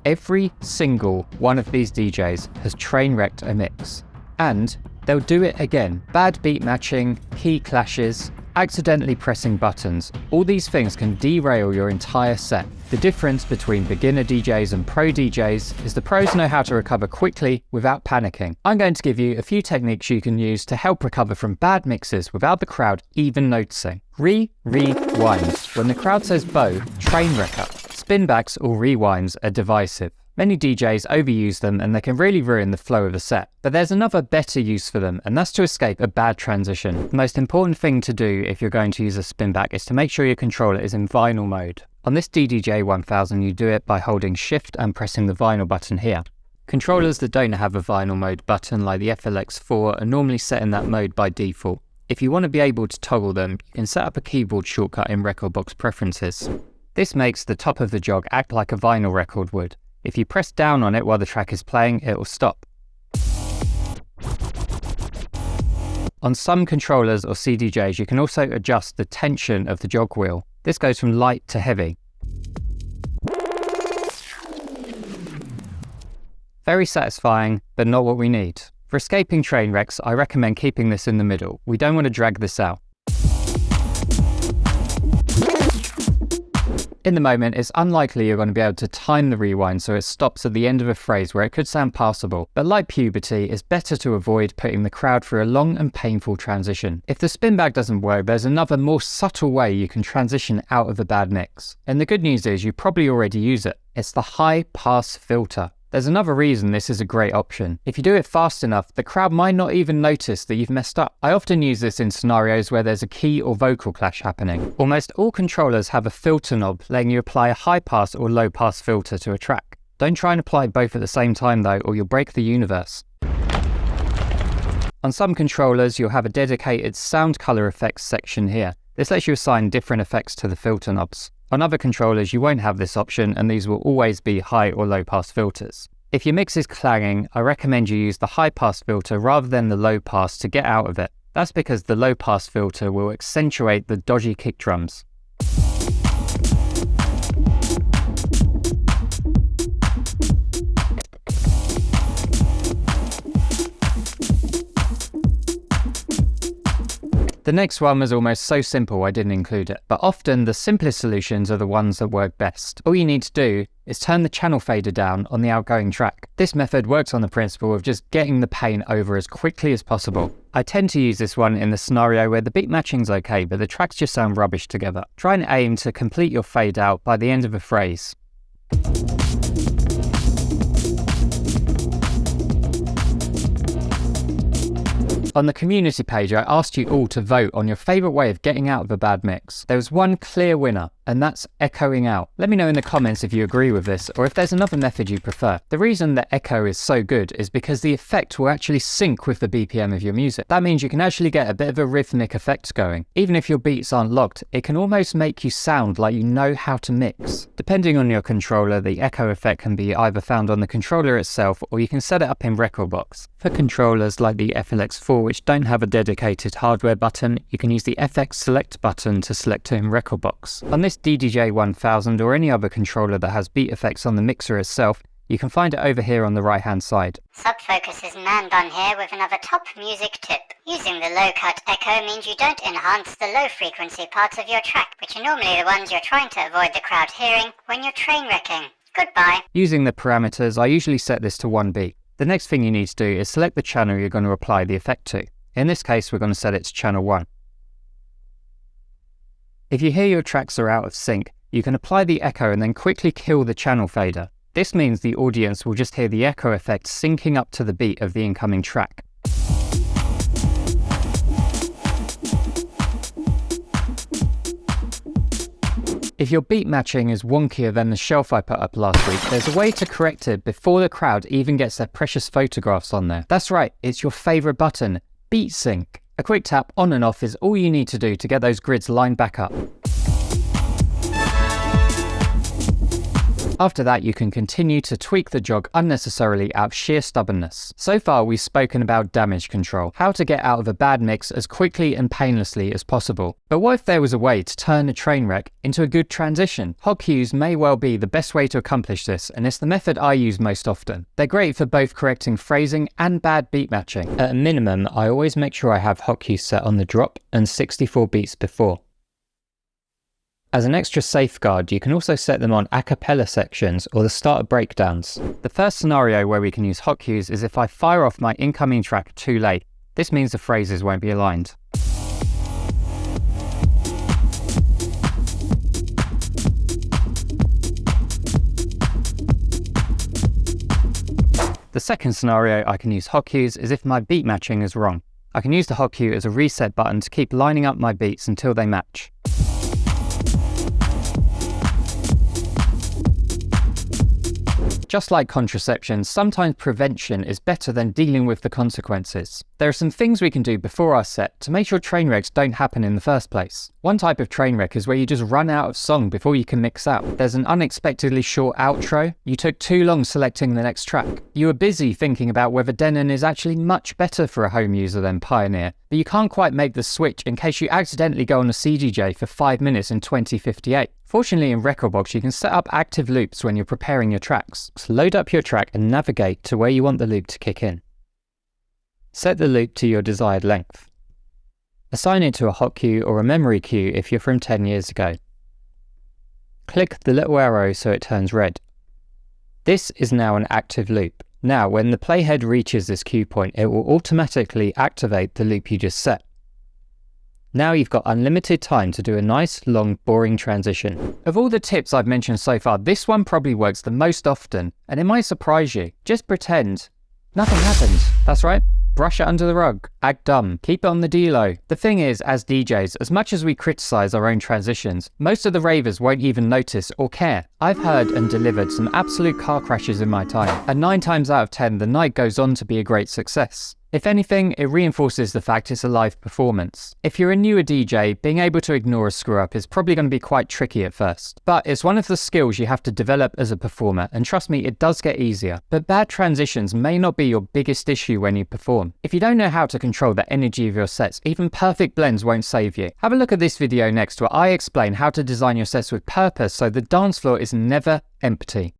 Every single one of these DJs has train wrecked a mix. And they'll do it again. Bad beat matching, key clashes, accidentally pressing buttons. All these things can derail your entire set. The difference between beginner DJs and pro DJs is the pros know how to recover quickly without panicking. I'm going to give you a few techniques you can use to help recover from bad mixes without the crowd even noticing. Rewind. When the crowd says bow, train wrecker. Spinbacks or rewinds are divisive. Many DJs overuse them and they can really ruin the flow of a set. But there's another better use for them, and that's to escape a bad transition. The most important thing to do if you're going to use a spinback is to make sure your controller is in vinyl mode. On this DDJ1000 you do it by holding shift and pressing the vinyl button here. Controllers that don't have a vinyl mode button like the FLX4 are normally set in that mode by default. If you want to be able to toggle them, you can set up a keyboard shortcut in Rekordbox Preferences. This makes the top of the jog act like a vinyl record would. If you press down on it while the track is playing, it will stop. On some controllers or CDJs, you can also adjust the tension of the jog wheel. This goes from light to heavy. Very satisfying, but not what we need. For escaping train wrecks, I recommend keeping this in the middle. We don't want to drag this out. In the moment, it's unlikely you're going to be able to time the rewind so it stops at the end of a phrase where it could sound passable, but like puberty, it's better to avoid putting the crowd through a long and painful transition. If the spinback doesn't work, there's another more subtle way you can transition out of a bad mix. And the good news is you probably already use it. It's the high pass filter. There's another reason this is a great option. If you do it fast enough, the crowd might not even notice that you've messed up. I often use this in scenarios where there's a key or vocal clash happening. Almost all controllers have a filter knob letting you apply a high pass or low pass filter to a track. Don't try and apply both at the same time though, or you'll break the universe. On some controllers, you'll have a dedicated sound color effects section here. This lets you assign different effects to the filter knobs. On other controllers, you won't have this option, and these will always be high or low pass filters. If your mix is clanging, I recommend you use the high pass filter rather than the low pass to get out of it. That's because the low pass filter will accentuate the dodgy kick drums. The next one was almost so simple I didn't include it, but often the simplest solutions are the ones that work best. All you need to do is turn the channel fader down on the outgoing track. This method works on the principle of just getting the pain over as quickly as possible. I tend to use this one in the scenario where the beat matching's okay, but the tracks just sound rubbish together. Try and aim to complete your fade out by the end of a phrase. On the community page, I asked you all to vote on your favourite way of getting out of a bad mix. There was one clear winner, and that's echoing out. Let me know in the comments if you agree with this, or if there's another method you prefer. The reason that echo is so good is because the effect will actually sync with the BPM of your music. That means you can actually get a bit of a rhythmic effect going. Even if your beats aren't locked, it can almost make you sound like you know how to mix. Depending on your controller, the echo effect can be either found on the controller itself, or you can set it up in Rekordbox. For controllers like the FLX4, which don't have a dedicated hardware button, you can use the FX Select button to select it in Rekordbox. On this DDJ1000 or any other controller that has beat effects on the mixer itself, you can find it over here on the right hand side. Subfocus is Man Bun here with another top music tip. Using the low cut echo means you don't enhance the low frequency parts of your track, which are normally the ones you're trying to avoid the crowd hearing when you're train wrecking. Goodbye. Using the parameters, I usually set this to 1 beat. The next thing you need to do is select the channel you're going to apply the effect to. In this case, we're going to set it to channel 1. If you hear your tracks are out of sync, you can apply the echo and then quickly kill the channel fader. This means the audience will just hear the echo effect syncing up to the beat of the incoming track. If your beat matching is wonkier than the shelf I put up last week, there's a way to correct it before the crowd even gets their precious photographs on there. That's right, it's your favourite button, Beat Sync. A quick tap on and off is all you need to do to get those grids lined back up. After that, you can continue to tweak the jog unnecessarily out of sheer stubbornness. So far, we've spoken about damage control, how to get out of a bad mix as quickly and painlessly as possible. But what if there was a way to turn a train wreck into a good transition? Hog cues may well be the best way to accomplish this, and it's the method I use most often. They're great for both correcting phrasing and bad beat matching. At a minimum, I always make sure I have hog cues set on the drop and 64 beats before. As an extra safeguard, you can also set them on a cappella sections or the start of breakdowns. The first scenario where we can use hot cues is if I fire off my incoming track too late. This means the phrases won't be aligned. The second scenario I can use hot cues is if my beat matching is wrong. I can use the hot cue as a reset button to keep lining up my beats until they match. Just like contraception, sometimes prevention is better than dealing with the consequences. There are some things we can do before our set to make sure train wrecks don't happen in the first place. One type of train wreck is where you just run out of song before you can mix out. There's an unexpectedly short outro. You took too long selecting the next track. You were busy thinking about whether Denon is actually much better for a home user than Pioneer, but you can't quite make the switch in case you accidentally go on a CDJ for 5 minutes in 2058. Fortunately, in Rekordbox, you can set up active loops when you're preparing your tracks. So load up your track and navigate to where you want the loop to kick in. Set the loop to your desired length. Assign it to a hot cue or a memory cue if you're from 10 years ago. Click the little arrow so it turns red. This is now an active loop. Now, when the playhead reaches this cue point, it will automatically activate the loop you just set. Now you've got unlimited time to do a nice, long, boring transition. Of all the tips I've mentioned so far, this one probably works the most often, and it might surprise you. Just pretend nothing happens. That's right. Brush it under the rug. Act dumb. Keep it on the D-low. The thing is, as DJs, as much as we criticize our own transitions, most of the ravers won't even notice or care. I've heard and delivered some absolute car crashes in my time, and 9 times out of 10, the night goes on to be a great success. If anything, it reinforces the fact it's a live performance. If you're a newer DJ, being able to ignore a screw-up is probably going to be quite tricky at first. But it's one of the skills you have to develop as a performer, and trust me, it does get easier. But bad transitions may not be your biggest issue when you perform. If you don't know how to control the energy of your sets, even perfect blends won't save you. Have a look at this video next where I explain how to design your sets with purpose so the dance floor is never empty.